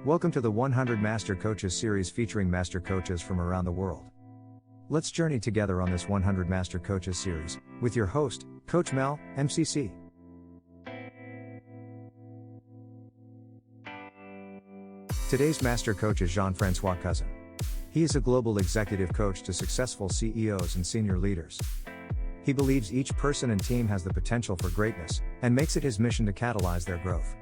Welcome to the 100 Master Coaches series featuring master coaches from around the world. Let's journey together on this 100 Master Coaches series with your host, Coach Mel, MCC. Today's master coach is Jean-François Cousin. He is a global executive coach to successful CEOs and senior leaders. He believes each person and team has the potential for greatness and makes it his mission to catalyze their growth.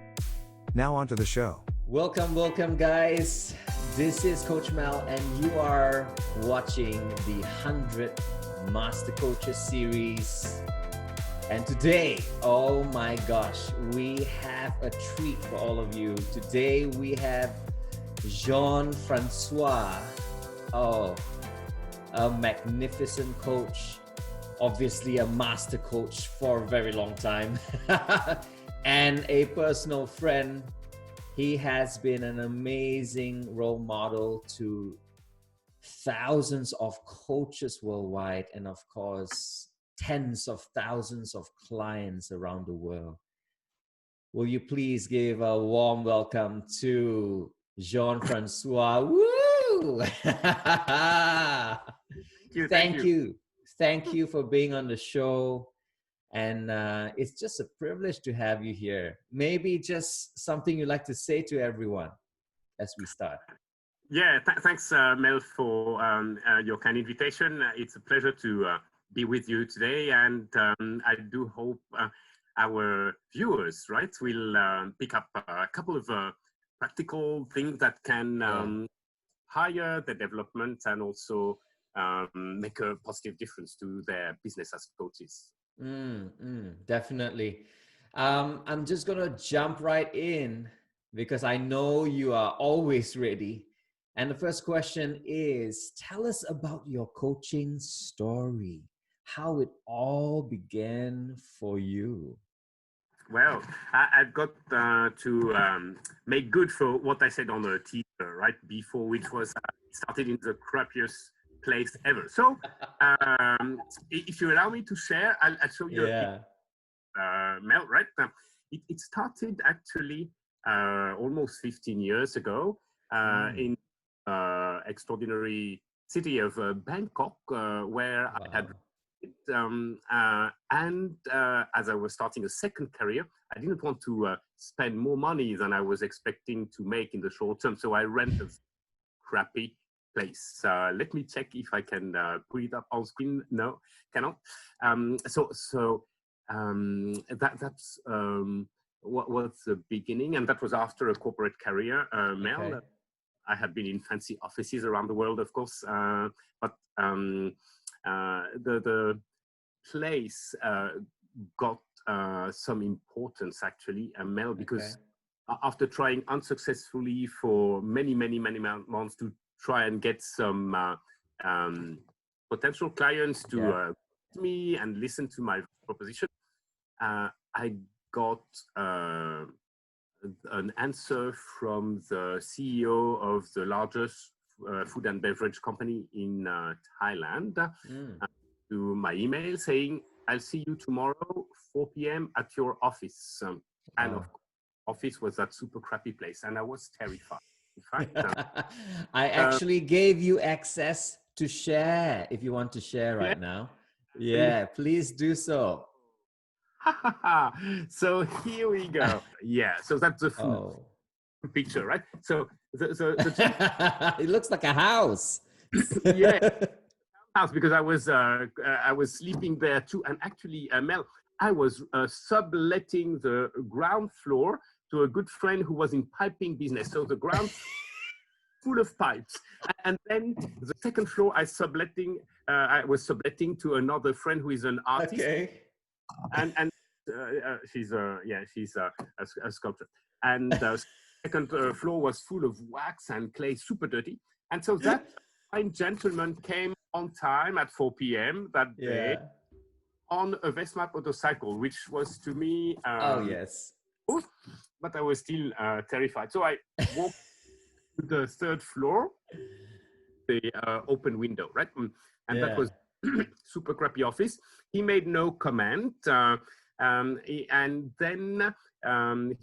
Now on to the show. Welcome guys. This is Coach Mel and you are watching the 100 Master Coaches series. And today, oh my gosh, we have a treat for all of you. Today we have Jean-François, a magnificent coach, obviously a master coach for a very long time, and a personal friend. He has been an amazing role model to thousands of coaches worldwide, and of course, tens of thousands of clients around the world. Will you please give a warm welcome to Jean-François? Woo! Thank you for being on the show. And it's just a privilege to have you here. Maybe just something you'd like to say to everyone as we start. Yeah, thanks, Mel, for your kind invitation. It's a pleasure to be with you today. And I do hope our viewers, right, will pick up a couple of practical things that can hire the development and also make a positive difference to their business as coaches. Definitely. I'm just going to jump right in because I know you are always ready. And the first question is, tell us about your coaching story, how it all began for you. Well, I've got to make good for what I said on the teaser, right before, which was started in the crappiest place ever. So if you allow me to share, I'll show you Mel, right? It started actually almost 15 years ago in extraordinary city of Bangkok, where I had and as I was starting a second career, I didn't want to spend more money than I was expecting to make in the short term. So I rented a crappy place. Let me check if I can put it up on screen. No, cannot. That's what was the beginning, and that was after a corporate career. Mel, Okay. I have been in fancy offices around the world, of course, but the place got some importance actually, Mel, because after trying unsuccessfully for many months to try and get some potential clients to me and listen to my proposition, I got an answer from the CEO of the largest food and beverage company in Thailand to my email saying, I'll see you tomorrow, 4 p.m. at your office. And of course, office was that super crappy place. And I was terrified. In fact, I actually gave you access to share if you want to share right now. Yeah, please do so. So here we go. Yeah, so that's the full picture, right? So the it looks like a house. House, because I was sleeping there too, and actually, Mel, I was subletting the ground floor to a good friend who was in piping business. So the ground full of pipes, and then the second floor I was subletting to another friend who is an artist. Okay. And she's a sculptor, and the second floor was full of wax and clay, super dirty. And so that fine gentleman came on time at 4 p.m. that day on a Vespa motorcycle, which was to me but I was still terrified. So I walked to the third floor, the open window, right? And that was super crappy office. He made no comment. And then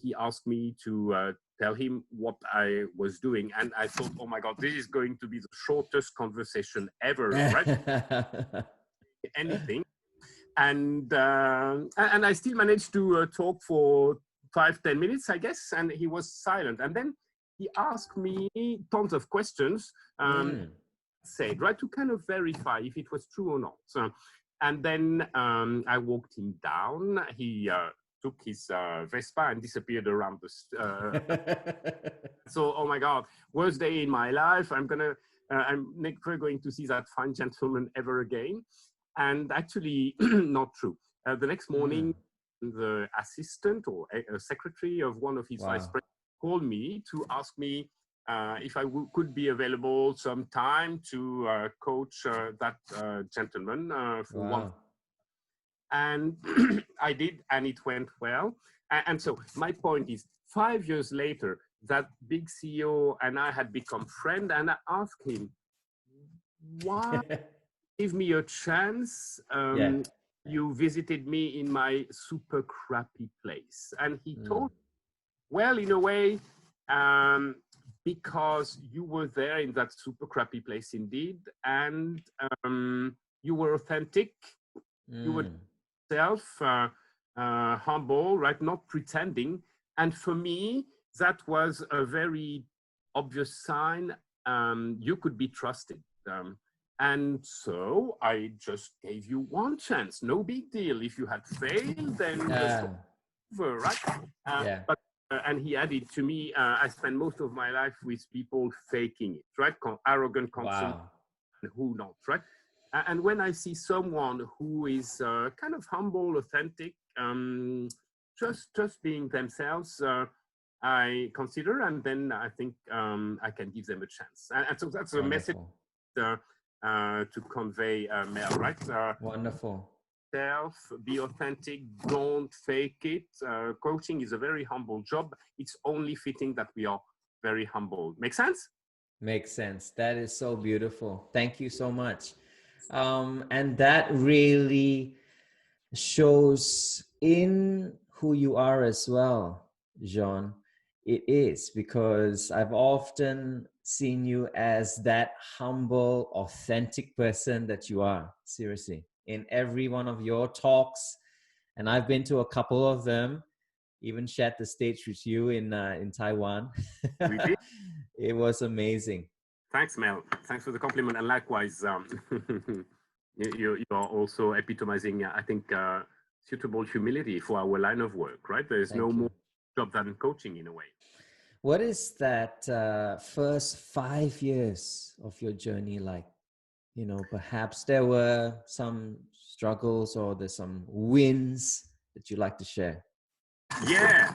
he asked me to tell him what I was doing. And I thought, oh my God, this is going to be the shortest conversation ever, right? Anything. And I still managed to talk for 5-10 minutes, I guess. And he was silent. And then he asked me tons of questions, said, right, to kind of verify if it was true or not. So, and then I walked him down. He took his Vespa and disappeared around the. So, oh my God, worst day in my life. I'm never going to see that fine gentleman ever again. And actually, not true. The next morning, the assistant or a secretary of one of his vice presidents called me to ask me if I could be available sometime to coach that gentleman for one. And I did, and it went well. And so my point is, 5 years later, that big CEO and I had become friends, and I asked him, why give me a chance? You visited me in my super crappy place. And he told me, well, in a way, because you were there in that super crappy place indeed, and you were authentic, you were self, humble, right? Not pretending. And for me, that was a very obvious sign you could be trusted. And so I just gave you one chance. No big deal. If you had failed, then it's over, right? But and he added to me, I spent most of my life with people faking it, right? Arrogant, confident, who not, right? And when I see someone who is kind of humble, authentic, just being themselves, I consider, and then I think I can give them a chance. And so that's a message to convey, Mel, right? Wonderful. Self, be authentic, don't fake it. Coaching is a very humble job. It's only fitting that we are very humble. Make sense? Makes sense. That is so beautiful. Thank you so much. And that really shows in who you are as well, Jean. It is, because I've often seen you as that humble, authentic person that you are. Seriously. In every one of your talks, and I've been to a couple of them, even shared the stage with you in Taiwan. It was amazing. Thanks, Mel. Thanks for the compliment, and likewise, you are also epitomizing, I think, suitable humility for our line of work. Right? There's no more job than coaching, in a way. What is that first 5 years of your journey like? You know, perhaps there were some struggles or there's some wins that you'd like to share. Yeah,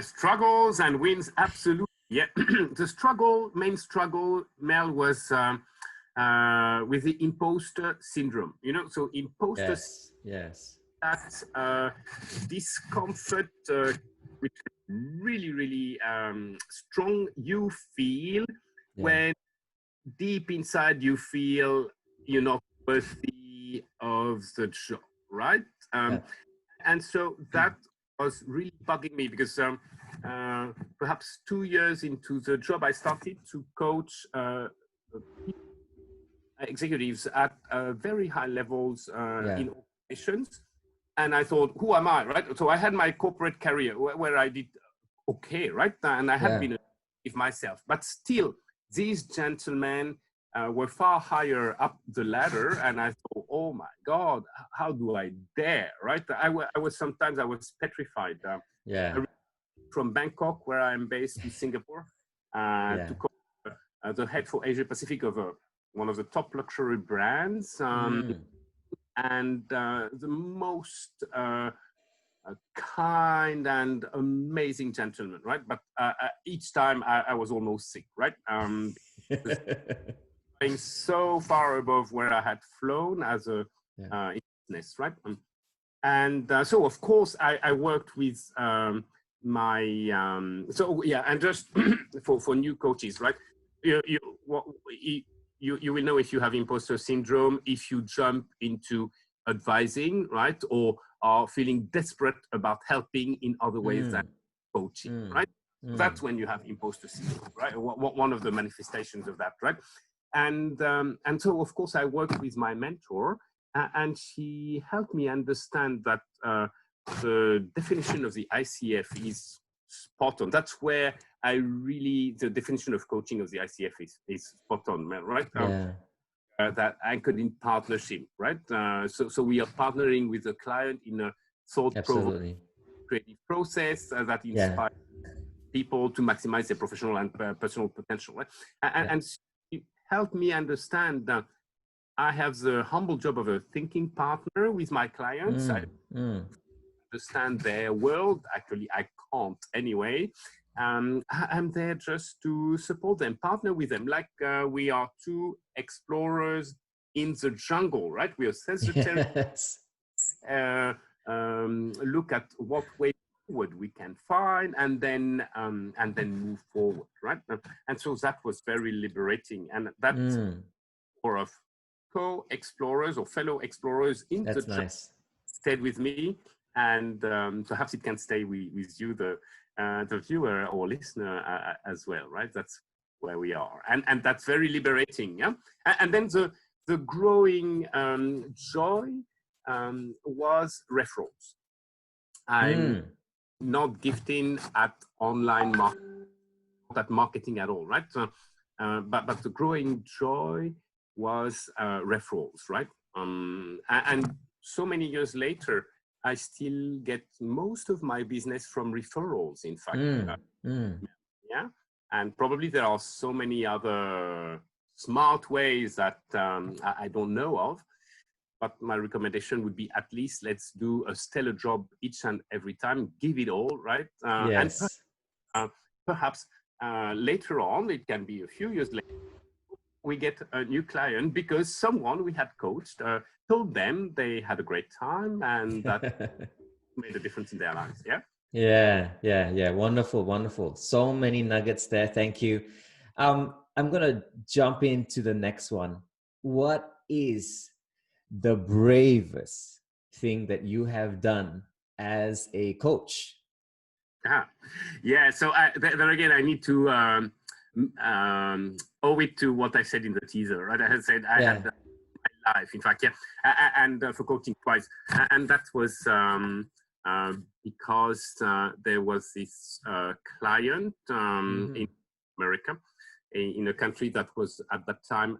struggles and wins, absolutely. Yeah, the main struggle, Mel, was with the imposter syndrome. You know, so imposter, yes, that discomfort, which really, really strong you feel when deep inside you feel you're not worthy of the job, right? And so that was really bugging me, because perhaps 2 years into the job, I started to coach executives at very high levels in organizations. And I thought, who am I, right? So I had my corporate career where I did okay, right? And I had been with myself, but still, these gentlemen were far higher up the ladder, and I thought, oh my God, how do I dare, right? I was petrified. From Bangkok, where I'm based, to Singapore, to the head for Asia Pacific of one of the top luxury brands, and the most kind and amazing gentleman, right? But each time I was almost sick, right? Going so far above where I had flown as a business, right? And so of course I worked with and just for new coaches, right? You will know if you have imposter syndrome if you jump into advising, right? Or are feeling desperate about helping in other ways than coaching, right? That's when you have imposter syndrome, right? One of the manifestations of that, right? And so, of course, I worked with my mentor, and she helped me understand that the definition of the ICF is spot on. That's where the definition of coaching of the ICF is spot on, right? That anchored in partnership, right? So we are partnering with the client in a thought-provoking creative process that inspires people to maximize their professional and personal potential, right? And she helped me understand that I have the humble job of a thinking partner with my clients. I understand their world. Actually, I can't anyway. I'm there just to support them, partner with them, like we are two explorers in the jungle, right? We assess the territory, look at what way forward we can find, and then move forward, right? And so that was very liberating, and that's for of co-explorers or fellow explorers in the jungle stayed with me, and perhaps it can stay with you, the viewer or listener as well, right? That's where we are, and that's very liberating, yeah. And then the growing joy was referrals. I'm not gifted at online marketing at all, right? But the growing joy was referrals, right? And so many years later, I still get most of my business from referrals, in fact. Yeah, and probably there are so many other smart ways that I don't know of, but my recommendation would be at least let's do a stellar job each and every time, give it all, right? And perhaps later on, it can be a few years later, we get a new client because someone we had coached told them they had a great time, and that made a difference in their lives. Yeah. Wonderful. So many nuggets there. Thank you. I'm gonna jump into the next one. What is the bravest thing that you have done as a coach? So then again, I need to owe it to what I said in the teaser, right? I had said I had my life, in fact, and for coaching twice, and that was because there was this client in America, in a country that was at that time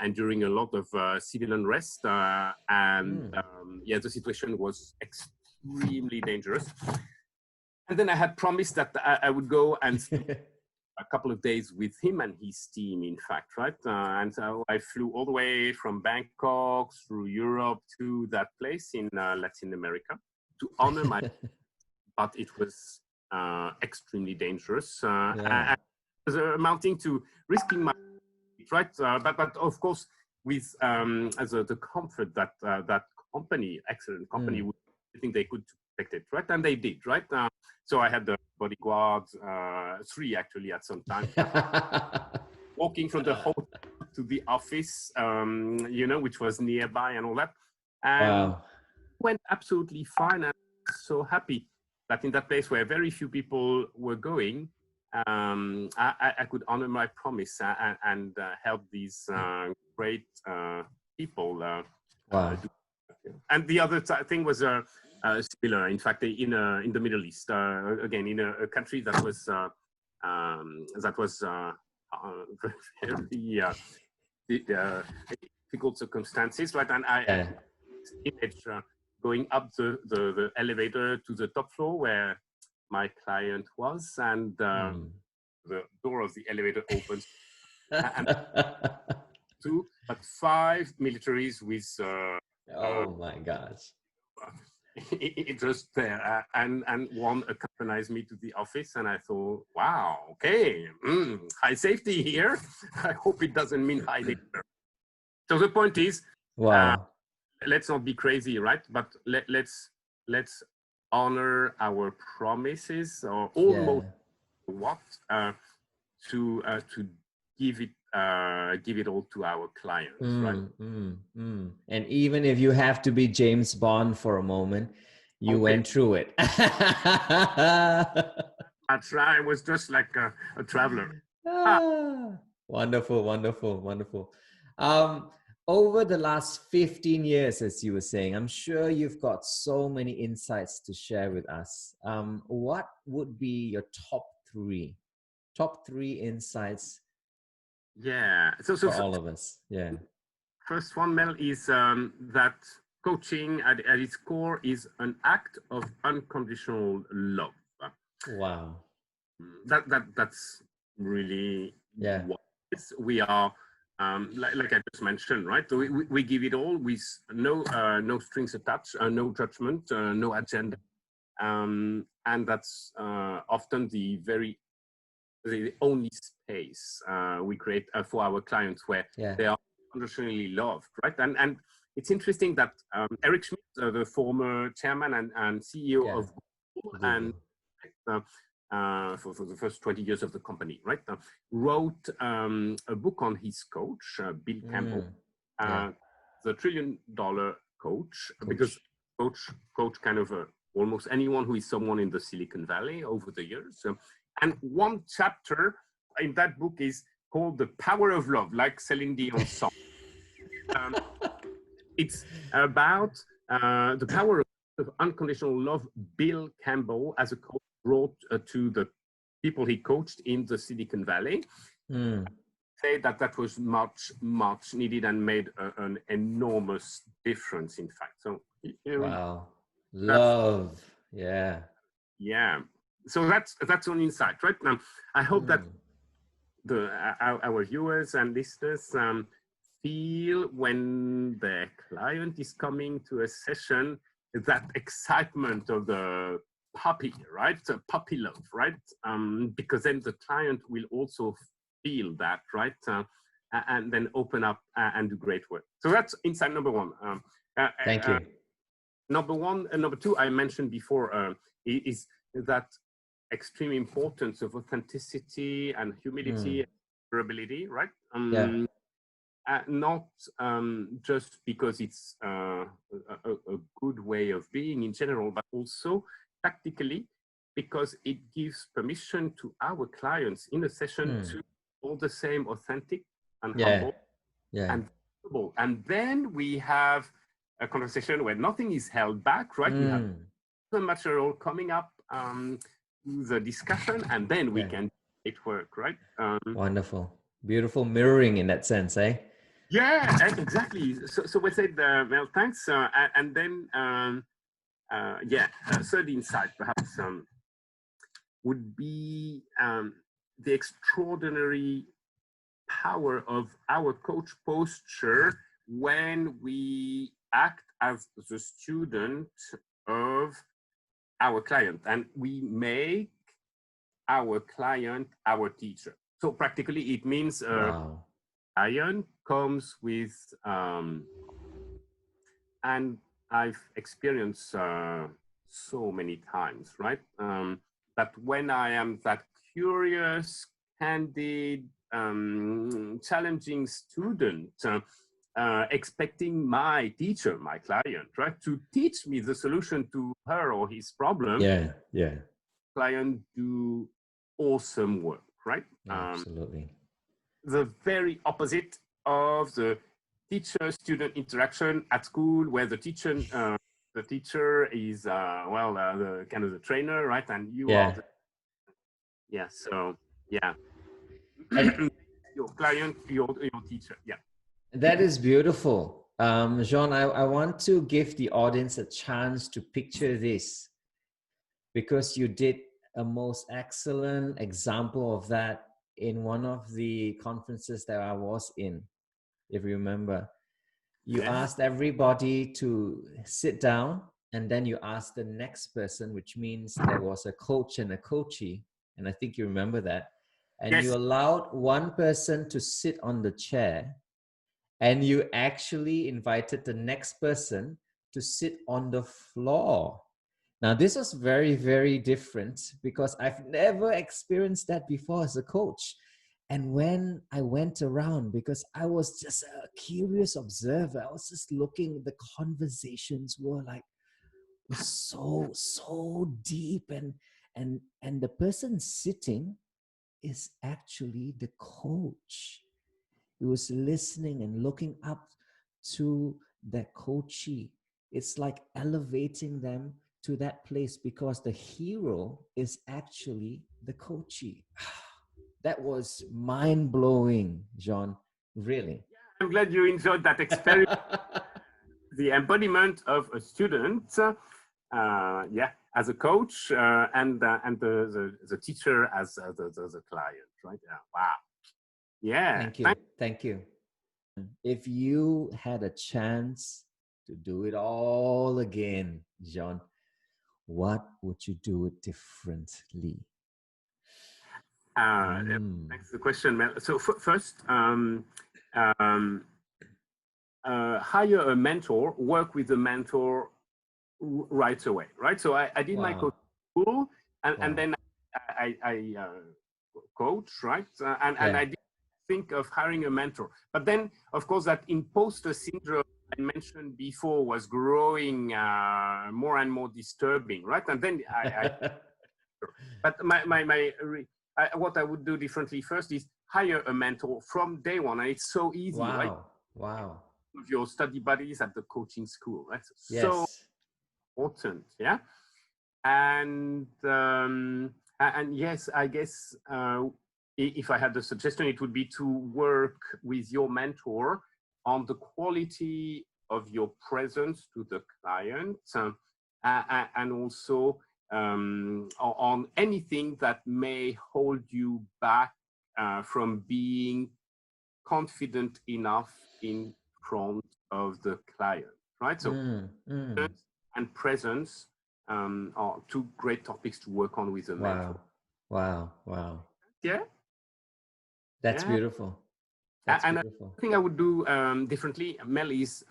enduring a lot of civil unrest, and the situation was extremely dangerous. And then I had promised that I would go and spend a couple of days with him and his team, in fact, right? And so I flew all the way from Bangkok through Europe to that place in Latin America to honor my, but it was extremely dangerous. And it was amounting to risking my, right? But of course, with the comfort that that company, excellent company, would think they could protect it, right? And they did, right? So I had the bodyguards, 3 actually at some time, walking from the hotel to the office, which was nearby and all that. And went absolutely fine. And so happy that in that place where very few people were going, I could honor my promise and help these great people. And the other thing was similar, in fact, in the Middle East, again in a country that was very difficult circumstances, right? And I image going up the elevator to the top floor where my client was, and the door of the elevator opens, and 5 militaries with oh my gosh. It was there, and one accompanies me to the office, and I thought, wow, okay, high safety here. I hope it doesn't mean high danger. So the point is, let's not be crazy, right? But let's honor our promises, or almost to give it all to our clients, right? And even if you have to be James Bond for a moment, you went through it. That's right. I was just like a traveler. Wonderful, wonderful, wonderful. Over the last 15 years, as you were saying, I'm sure you've got so many insights to share with us. What would be your top three insights Yeah. for all of us? Yeah. First one, Mel, is that coaching at its core is an act of unconditional love. Wow. That's really Yeah. what it is. We are like I just mentioned, right? So we give it all with no strings attached, no judgment, no agenda, and that's often the only space we create for our clients where they are unconditionally loved, right? And it's interesting that Eric Schmidt, the former chairman and CEO of Google, and for the first 20 years of the company, right, wrote a book on his coach, Bill Campbell, the $1 trillion coach, because coach kind of almost anyone who is someone in the Silicon Valley over the years. And one chapter in that book is called The Power of Love, like Celine Dion's song. It's about the power of unconditional love Bill Campbell, as a coach, brought to the people he coached in the Silicon Valley. Say that was much needed and made an enormous difference, in fact. So, wow. Love. Yeah. So that's an insight, right? Now, I hope that our viewers and listeners feel when their client is coming to a session, that excitement of the puppy, right? So puppy love, right? Because then the client will also feel that, right? And then open up and do great work. So that's insight number one. Thank you. Number two, I mentioned before, is that extreme importance of authenticity and humility, and vulnerability, right? Not just because it's a good way of being in general, but also tactically because it gives permission to our clients in a session to all the same authentic and humble and vulnerable. And then we have a conversation where nothing is held back, right? We have the material coming up to the discussion, and then we can make it work, right? Wonderful. Beautiful mirroring in that sense, eh? Yeah, exactly. So we said, well, thanks. And then, third insight perhaps would be the extraordinary power of our coach posture when we act as the student of our client, and we make our client our teacher. So practically it means client comes with, and I've experienced so many times, right? That when I am that curious, candid, challenging student, expecting my teacher, my client, right, to teach me the solution to her or his problem. Client do awesome work, right? Absolutely. The very opposite of the teacher-student interaction at school, where the teacher is the kind of the trainer, right? And you are your client, your teacher. That is beautiful. Jean, I want to give the audience a chance to picture this, because you did a most excellent example of that in one of the conferences that I was in, if you remember. You asked everybody to sit down, and then you asked the next person, which means there was a coach and a coachee, and I think you remember that. And you allowed one person to sit on the chair, and you actually invited the next person to sit on the floor. Now, this was very, very different because I've never experienced that before as a coach. And when I went around, because I was just a curious observer, I was just looking, the conversations were like so deep. And and the person sitting is actually the coach. He was listening and looking up to that coachee. It's like elevating them to that place because the hero is actually the coachee. That was mind-blowing, Jean. Really. I'm glad you enjoyed that experience. The embodiment of a student, as a coach, and the teacher as the client, right? Wow. Yeah. Thank you. If you had a chance to do it all again, Jean, what would you do it differently? Thanks for the question, Mel. So first, hire a mentor, work with a mentor right away, right? So I did my coaching school, and then I coach, right? And I did think of hiring a mentor. But then, of course, that imposter syndrome I mentioned before was growing more and more disturbing, right? And then but what I would do differently first is hire a mentor from day one. And it's so easy, right? Wow. With your study buddies at the coaching school, right? Yes. So important, yeah. And yes, I guess if I had a suggestion, it would be to work with your mentor on the quality of your presence to the client, and also on anything that may hold you back from being confident enough in front of the client, right? So and presence are two great topics to work on with a mentor. Wow. Yeah. That's beautiful. That's beautiful. I think I would do differently, Mel, is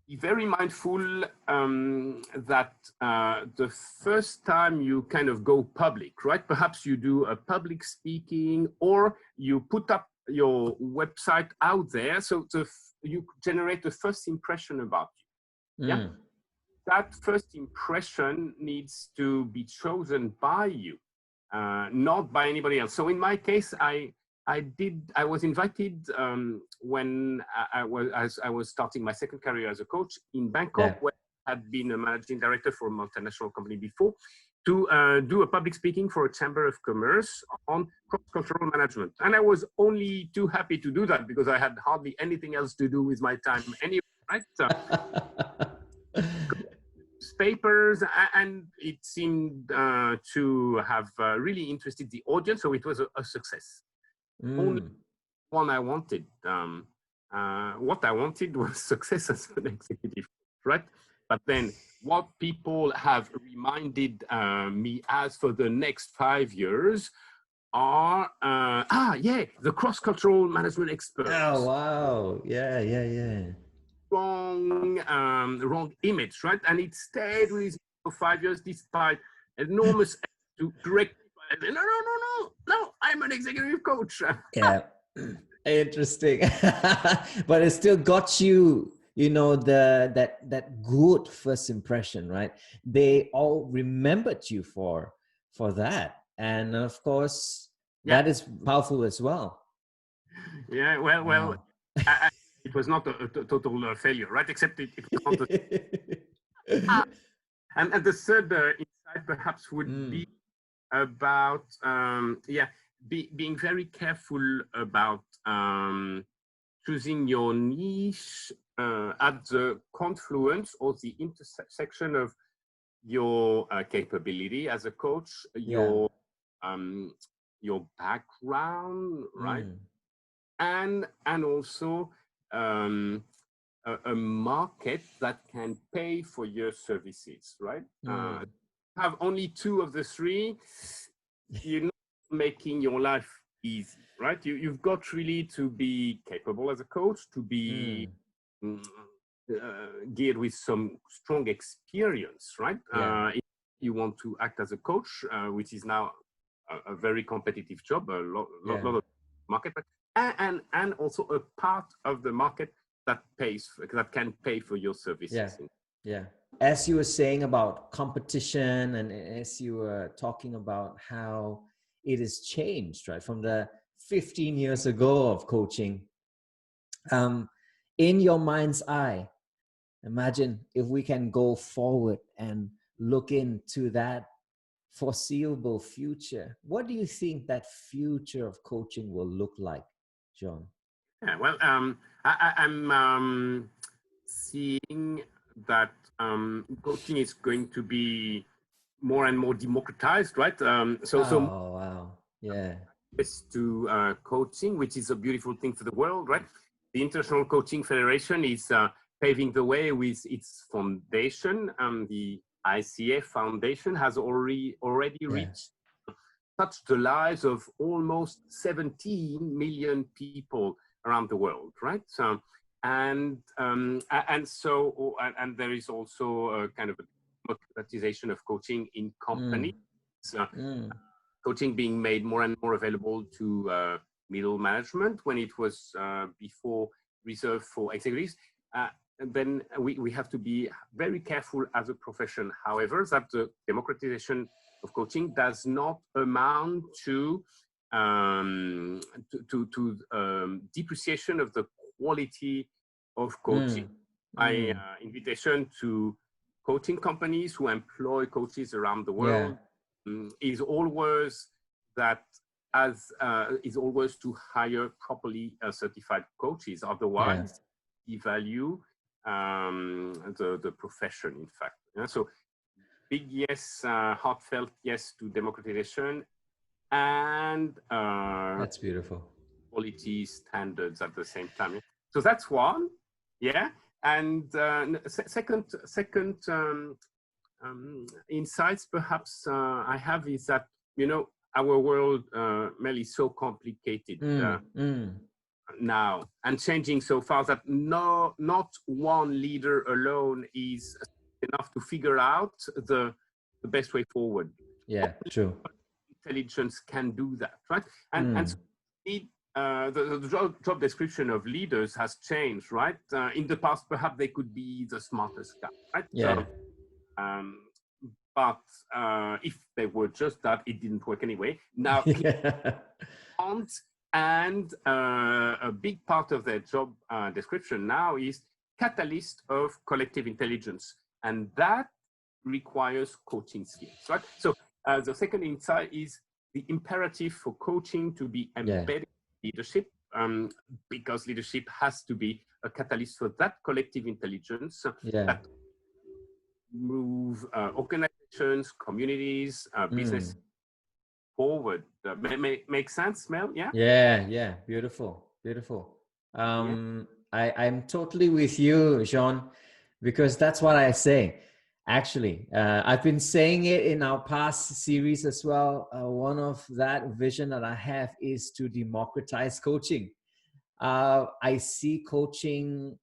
be very mindful that the first time you kind of go public, right? Perhaps you do a public speaking, or you put up your website out there, so you generate the first impression about you. Yeah. That first impression needs to be chosen by you, not by anybody else. So in my case, I was invited when I was starting my second career as a coach in Bangkok, where I had been a managing director for a multinational company before, to do a public speaking for a chamber of commerce on cross-cultural management. And I was only too happy to do that because I had hardly anything else to do with my time anyway, right? So, papers, and it seemed to have really interested the audience, so it was a success. Only one I wanted. What I wanted was success as an executive, right? But then what people have reminded me as for the next 5 years are, the cross-cultural management experts. Oh, wow. Yeah. Wrong image, right? And it stayed with me for 5 years despite enormous to correct. No, I'm an executive coach. Yeah, interesting. But it still got you, that good first impression, right? They all remembered you for that, and of course, that is powerful as well. Yeah, well. It was not a total failure, right? Except it was not and the third insight perhaps would be about being very careful about choosing your niche at the confluence or the intersection of your capability as a coach, your background, right? And also a market that can pay for your services, right? Have only two of the three, you're not making your life easy, right? You've got really to be capable as a coach, to be geared with some strong experience, right? If you want to act as a coach, which is now a very competitive job, a lot of market, but and also a part of the market that can pay for your services. Yeah. as you were saying about competition, and as you were talking about how it has changed, right, from the 15 years ago of coaching, in your mind's eye, imagine if we can go forward and look into that foreseeable future. What do you think that future of coaching will look like, John? Yeah, well, I'm seeing that coaching is going to be more and more democratized, right? Oh, wow. Yeah. Yes, to coaching, which is a beautiful thing for the world, right? The International Coaching Federation is paving the way with its foundation. The ICF Foundation has already reached, touched the lives of almost 17 million people around the world, right? And there is also a kind of a democratization of coaching in companies. Coaching being made more and more available to middle management when it was before reserved for executives. And then we have to be very careful as a profession, however, that the democratization of coaching does not amount to depreciation of the quality of coaching. My invitation to coaching companies who employ coaches around the world is always to hire properly certified coaches. Otherwise, devalue the profession, in fact. So big yes, heartfelt yes to democratization and that's beautiful. Quality standards at the same time. So that's one, And second insights perhaps I have is that, our world, Mel, is so complicated now and changing so fast that not one leader alone is enough to figure out the best way forward. Yeah, true. Intelligence can do that, right? And so the job description of leaders has changed, right? In the past, perhaps they could be the smartest guy, right? Yeah. But if they were just that, it didn't work anyway. Now, and a big part of their job description now is catalyst of collective intelligence, and that requires coaching skills, right? So the second insight is the imperative for coaching to be embedded in leadership, because leadership has to be a catalyst for that collective intelligence that move organizations, communities, business forward. Make sense, Mel? Yeah. Beautiful. I'm totally with you, Jean, because that's what I say. Actually, I've been saying it in our past series as well. One of that vision that I have is to democratize coaching. I see coaching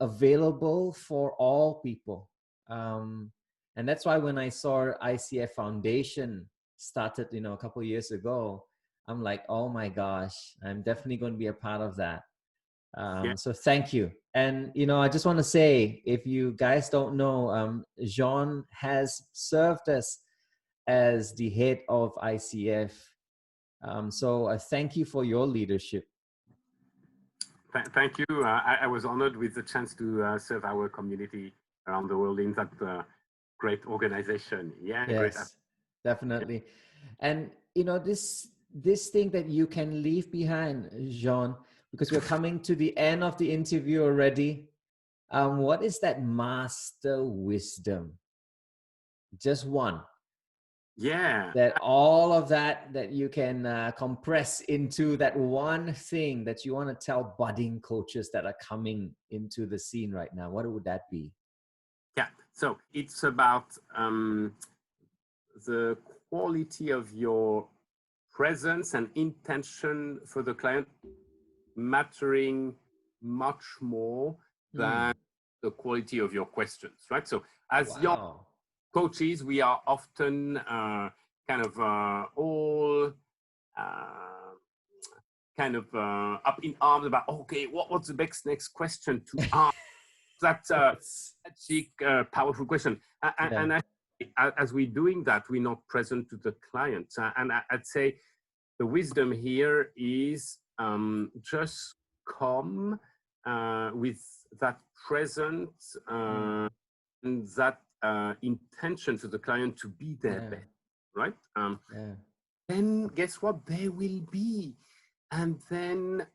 available for all people. And that's why when I saw ICF Foundation started, a couple of years ago, I'm like, oh my gosh, I'm definitely going to be a part of that. So thank you. And, I just want to say, if you guys don't know, Jean has served us as the head of ICF. So thank you for your leadership. Thank you. I was honored with the chance to serve our community around the world in that great organization. Yes, definitely. And, this thing that you can leave behind, Jean, because we're coming to the end of the interview already. What is that master wisdom? Just one. That all of that you can compress into that one thing that you want to tell budding coaches that are coming into the scene right now. What would that be? So it's about the quality of your presence and intention for the client mattering much more than the quality of your questions, right? So as young coaches, we are often all up in arms about, okay, what's the next question to ask? That's powerful question. And as we're doing that, we're not present to the client. And I'd say the wisdom here is just come with that presence and that intention to the client to be their best, right? Then guess what? They will be. And then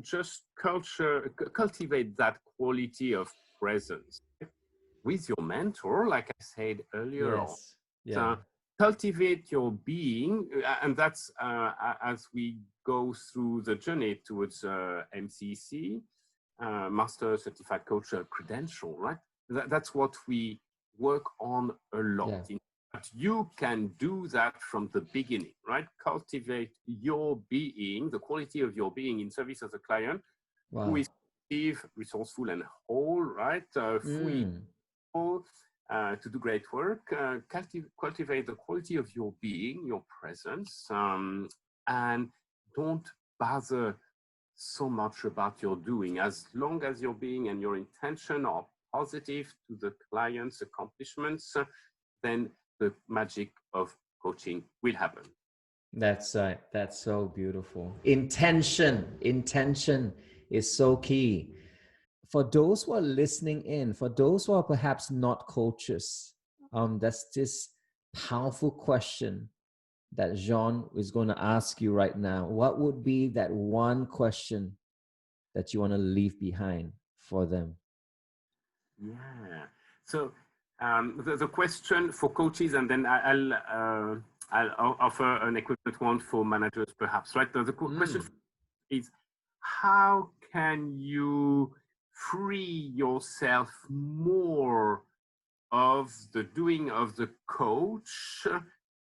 just cultivate that quality of presence with your mentor, like I said earlier. Yes. Yeah. Cultivate your being, and that's as we go through the journey towards MCC, Master Certified Coach credential, right? That's what we work on a lot. Yeah. But you can do that from the beginning, right? Cultivate your being, the quality of your being in service of the client, who is active, resourceful, and whole, right? Free to do great work. Cultivate the quality of your being, your presence, and don't bother so much about your doing. As long as your being and your intention are positive to the client's accomplishments, then the magic of coaching will happen. That's right. That's so beautiful. Intention is so key. For those who are listening in, for those who are perhaps not coaches, that's this powerful question that Jean is going to ask you right now. What would be that one question that you want to leave behind for them? Yeah. So the question for coaches, and then I'll offer an equivalent one for managers, perhaps. Right. The question is, how can you free yourself more of the doing of the coach,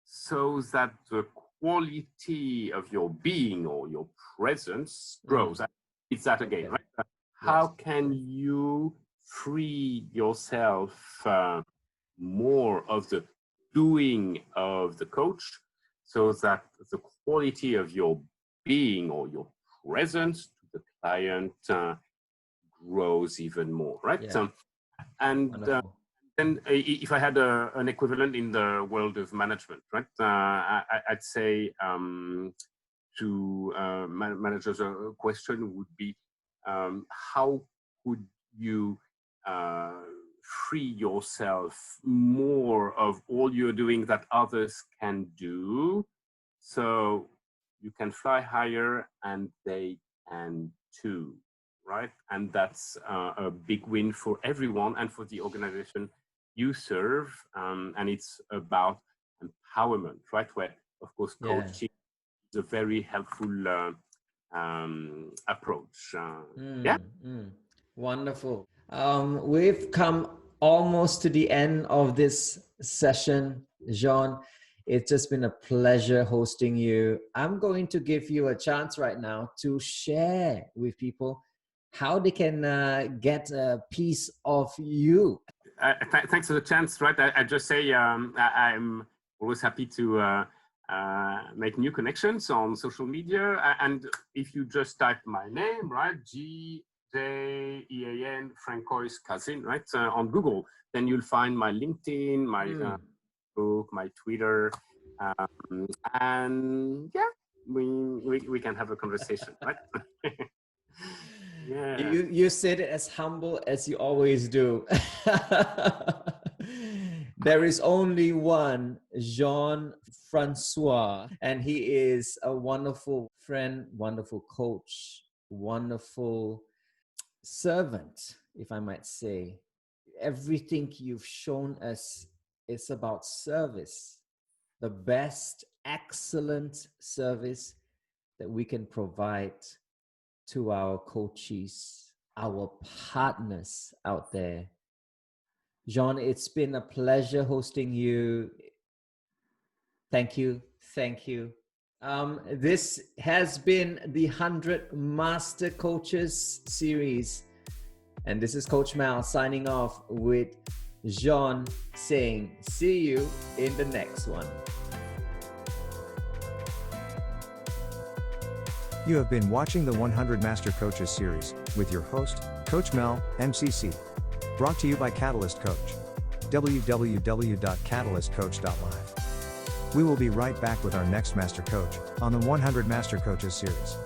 so that the quality of your being or your presence grows? It's that again, right? How can you free yourself more of the doing of the coach, so that the quality of your being or your presence to the client grows even more, right? Yeah. Then if I had an equivalent in the world of management, right, I'd say to managers, a question would be, how could you free yourself more of all you're doing that others can do, so you can fly higher and they can too, right? And that's a big win for everyone and for the organization you serve. And it's about empowerment, right? Where, of course, coaching is a very helpful approach. Wonderful. We've come almost to the end of this session, Jean. It's just been a pleasure hosting you. I'm going to give you a chance right now to share with people how they can get a piece of you. Thanks for the chance, right? I just say I'm always happy to make new connections on social media. And if you just type my name, right, Jean François Cousin, right, on Google, then you'll find my LinkedIn, my book, my Twitter, and yeah, we can have a conversation, right? Yeah. You said it as humble as you always do. There is only one Jean-François, and he is a wonderful friend, wonderful coach, wonderful servant, if I might say. Everything you've shown us is about service, the best, excellent service that we can provide to our coaches, our partners out there. Jean, it's been a pleasure hosting you. Thank you. Thank you. This has been the 100 Master Coaches series. And this is Coach Mal signing off with Jean saying, see you in the next one. You have been watching the 100 Master Coaches series with your host, Coach Mel, MCC. Brought to you by Catalyst Coach. www.catalystcoach.live. We will be right back with our next Master Coach on the 100 Master Coaches series.